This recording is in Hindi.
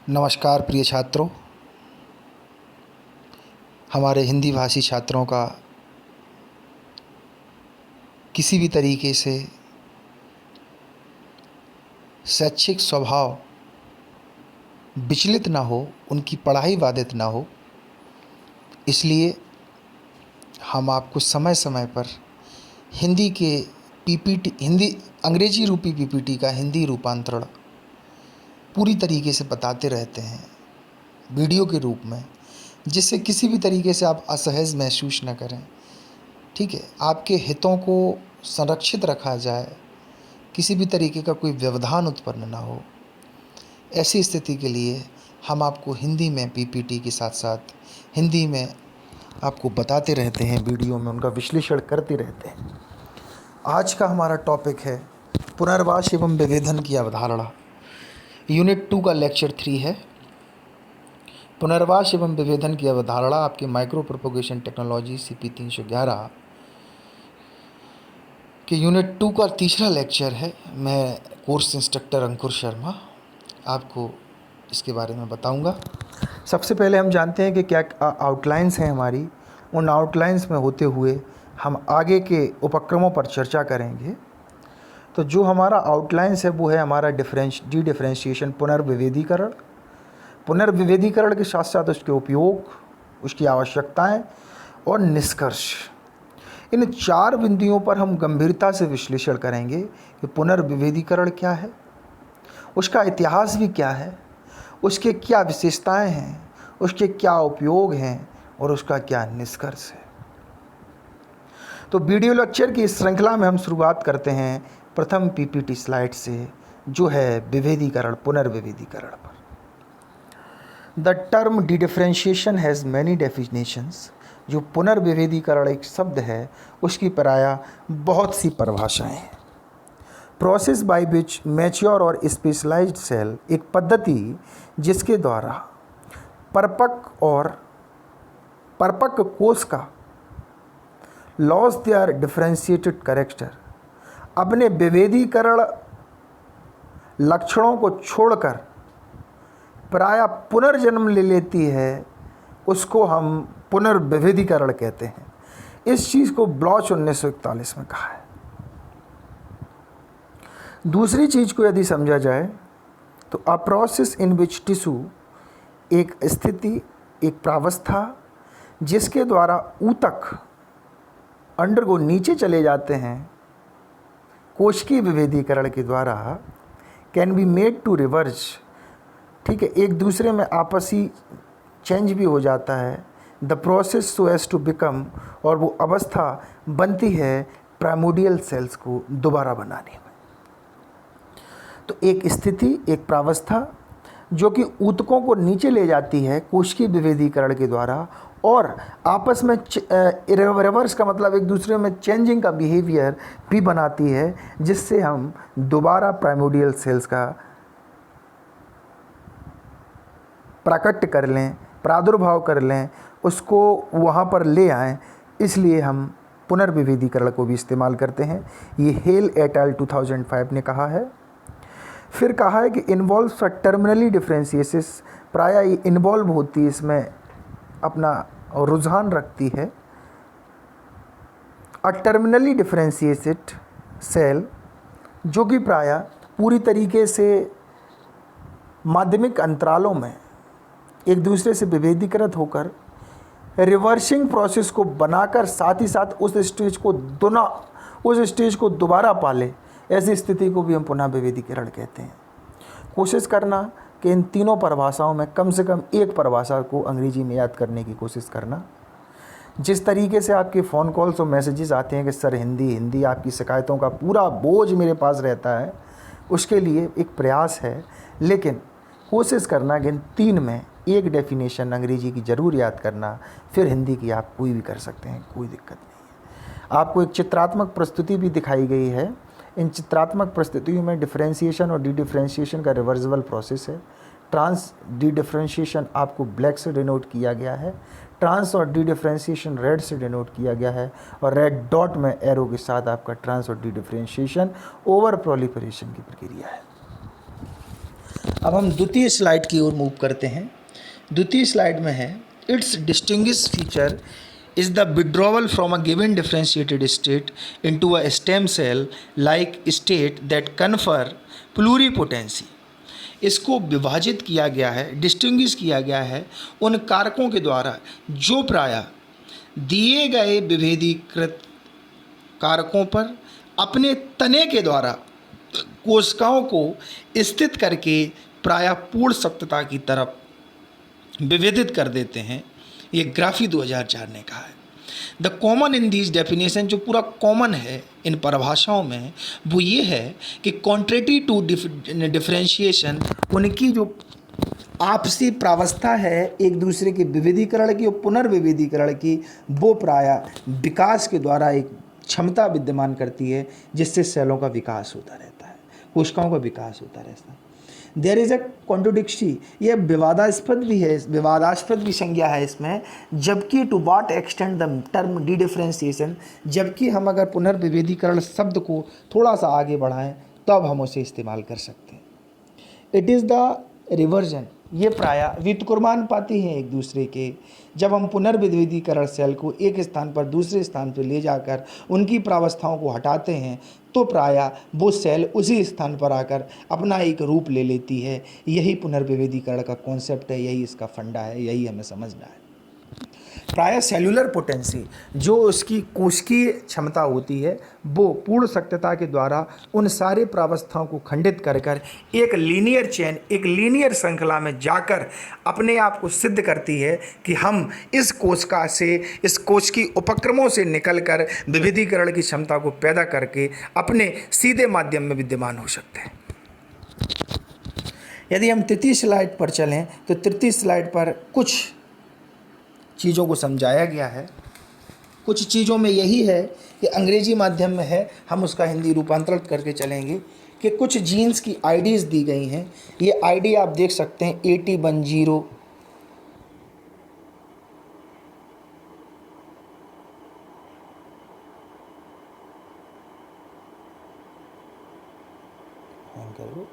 नमस्कार प्रिय छात्रों। हमारे हिंदी भाषी छात्रों का किसी भी तरीके से शैक्षिक स्वभाव विचलित ना हो, उनकी पढ़ाई बाधित ना हो, इसलिए हम आपको समय समय पर हिंदी के पीपीटी हिंदी अंग्रेजी रूपी पीपीटी का हिंदी रूपांतरण पूरी तरीके से बताते रहते हैं वीडियो के रूप में, जिससे किसी भी तरीके से आप असहज महसूस न करें। ठीक है, आपके हितों को संरक्षित रखा जाए, किसी भी तरीके का कोई व्यवधान उत्पन्न ना हो। ऐसी स्थिति के लिए हम आपको हिंदी में पीपीटी के साथ साथ हिंदी में आपको बताते रहते हैं, वीडियो में उनका विश्लेषण करते रहते हैं। आज का हमारा टॉपिक है पुनर्वास एवं विभेदन की अवधारणा। यूनिट 2 का लेक्चर 3 है पुनर्वास एवं विभेदन की अवधारणा। आपके माइक्रो प्रोपोगेशन टेक्नोलॉजी CP 311 कि यूनिट 2 का तीसरा लेक्चर है। मैं कोर्स इंस्ट्रक्टर अंकुर शर्मा आपको इसके बारे में बताऊंगा। सबसे पहले हम जानते हैं कि क्या आउटलाइंस हैं हमारी। उन आउटलाइंस में होते हुए हम आगे के उपक्रमों पर चर्चा करेंगे। तो जो हमारा आउटलाइंस है वो है हमारा डिफरेंशिएशन, पुनर्विभेदीकरण। पुनर्विभेदीकरण के साथ साथ उसके उपयोग, उसकी आवश्यकताएं और निष्कर्ष। इन 4 बिंदुओं पर हम गंभीरता से विश्लेषण करेंगे कि पुनर्विभेदीकरण क्या है, उसका इतिहास भी क्या है, उसके क्या विशेषताएं हैं, उसके क्या उपयोग हैं और उसका क्या निष्कर्ष है। तो वीडियो लेक्चर की इस श्रृंखला में हम शुरुआत करते हैं प्रथम पीपीटी स्लाइड से, जो है विभेदीकरण, पुनर्विभेदीकरण पर। The term differentiation has many definitions. जो पुनर्विभेदीकरण एक शब्द है, उसकी प्रायः बहुत सी परिभाषाएं हैं। प्रोसेस बाय विच मैच्योर और स्पेशलाइज्ड सेल, एक पद्धति जिसके द्वारा परिपक्व कोश का लॉस देयर डिफरेंशिएटेड कैरेक्टर, अपने विभेदीकरण लक्षणों को छोड़कर प्रायः पुनर्जन्म ले लेती है, उसको हम पुनर्विभेदीकरण कहते हैं। इस चीज़ को ब्लॉच 1941 में कहा है। दूसरी चीज़ को यदि समझा जाए तो a process in which tissue, एक स्थिति, एक प्रावस्था जिसके द्वारा ऊतक अंडरगो नीचे चले जाते हैं कोशिकीय विभेदीकरण के द्वारा, can be made to reverse. ठीक है, एक दूसरे में आपसी चेंज भी हो जाता है। The process so as to become, और वो अवस्था बनती है प्राइमोडियल सेल्स को दोबारा बनाने में। तो एक स्थिति, एक प्रावस्था जो कि ऊतकों को नीचे ले जाती है कोशिकीय विभेदीकरण के द्वारा, और आपस में रिवर्स का मतलब एक दूसरे में चेंजिंग का बिहेवियर भी बनाती है, जिससे हम दोबारा प्राइमोडियल सेल्स का प्राकट्य कर लें, प्रादुर्भाव कर लें, उसको वहाँ पर ले आएँ। इसलिए हम पुनर्विभेदीकरण को भी इस्तेमाल करते हैं। ये हेल एट अल 2005 ने कहा है। फिर कहा है कि इन्वॉल्व्स अ टर्मिनली डिफरेंशिएसिस, प्रायः ये इन्वॉल्व होती है, इसमें अपना रुझान रखती है। अ टर्मिनली डिफरेंशिएटेड सेल, जो कि प्रायः पूरी तरीके से माध्यमिक अंतरालों में एक दूसरे से विभेदीकृत होकर रिवर्सिंग प्रोसेस को बनाकर साथ ही साथ उस स्टेज को दोबारा पाले, ऐसी स्थिति को भी हम पुनः विभेदीकरण कहते हैं। कोशिश करना कि इन तीनों परिभाषाओं में कम से कम एक परिभाषा को अंग्रेजी में याद करने की कोशिश करना। जिस तरीके से आपके फ़ोन कॉल्स और मैसेजेस आते हैं कि सर हिंदी, आपकी शिकायतों का पूरा बोझ मेरे पास रहता है, उसके लिए एक प्रयास है। लेकिन कोशिश करना कि इन 3 में एक डेफिनेशन अंग्रेजी की ज़रूर याद करना, फिर हिंदी की आप कोई भी कर सकते हैं, कोई दिक्कत नहीं है। आपको एक चित्रात्मक प्रस्तुति भी दिखाई गई है। इन चित्रात्मक प्रस्तुतियों में डिफरेंशिएशन और डिफरेंशिएशन का रिवर्सिबल प्रोसेस है। ट्रांस डिफरेंशिएशन आपको ब्लैक से डिनोट किया गया है, ट्रांस और डिफरेंशिएशन रेड से डिनोट किया गया है, और रेड डॉट में एरो के साथ आपका ट्रांस और डिफरेंशिएशन ओवर प्रोलिफरेशन की प्रक्रिया है। अब हम द्वितीय स्लाइड की ओर मूव करते हैं। द्वितीय स्लाइड में है, it's distinguish feature is the withdrawal from a given differentiated state into a stem cell like state that confer pluripotency। इसको विभाजित किया गया है, डिस्टिंग्विश किया गया है उन कारकों के द्वारा जो प्रायः दिए गए विभेदीकृत कारकों पर अपने तने के द्वारा कोशिकाओं को स्थित करके प्रायः पूर्ण सत्यता की तरफ विभेदित कर देते हैं। ये ग्राफी 2004 ने कहा है। The common in these definition, जो पूरा कॉमन है इन परिभाषाओं में, वो ये है कि कॉन्ट्रेटी टू डिफरेंशिएशन, उनकी जो आपसी प्रावस्था है एक दूसरे के विभेदीकरण की और पुनर्विभेदीकरण की, वो प्रायः विकास के द्वारा एक क्षमता विद्यमान करती है जिससे सेलों का विकास होता रहता है, कोशिकाओं का विकास होता रहता है। देयर इज अ कॉन्ट्रोडिक्शी, ये विवादास्पद भी है, विवादास्पद भी संज्ञा है इसमें। जबकि to what extend the term dedifferentiation, जबकि हम अगर पुनर्विभेदीकरण शब्द को थोड़ा सा आगे बढ़ाएं तब हम उसे इस्तेमाल कर सकते हैं। इट इज़ द रिवर्जन, ये प्रायः व्युत्क्रमानुपाती हैं एक दूसरे के। जब हम पुनर्विभेदीकरण सेल को एक स्थान पर दूसरे स्थान पर ले जाकर उनकी प्रावस्थाओं को हटाते हैं तो प्रायः वो सेल उसी स्थान पर आकर अपना एक रूप ले लेती है। यही पुनर्विभेदीकरण का कॉन्सेप्ट है, यही इसका फंडा है, यही हमें समझना है। प्रायः सेलुलर पोटेंसी, जो उसकी कोशिकीय क्षमता होती है, वो पूर्ण सत्यता के द्वारा उन सारे प्रावस्थाओं को खंडित कर कर एक लीनियर चेन, एक लीनियर श्रृंखला में जाकर अपने आप को सिद्ध करती है कि हम इस कोशिका से, इस कोशिकी उपक्रमों से निकलकर विभेदीकरण की क्षमता को पैदा करके अपने सीधे माध्यम में विद्यमान हो सकते हैं। यदि हम तृतीय स्लाइड पर चलें तो तृतीय स्लाइड पर कुछ चीज़ों को समझाया गया है। कुछ चीज़ों में यही है कि अंग्रेजी माध्यम में है, हम उसका हिंदी रूपांतरित करके चलेंगे कि कुछ जीन्स की आईडीज़ दी गई हैं। ये आईडी आप देख सकते हैं 8010 करो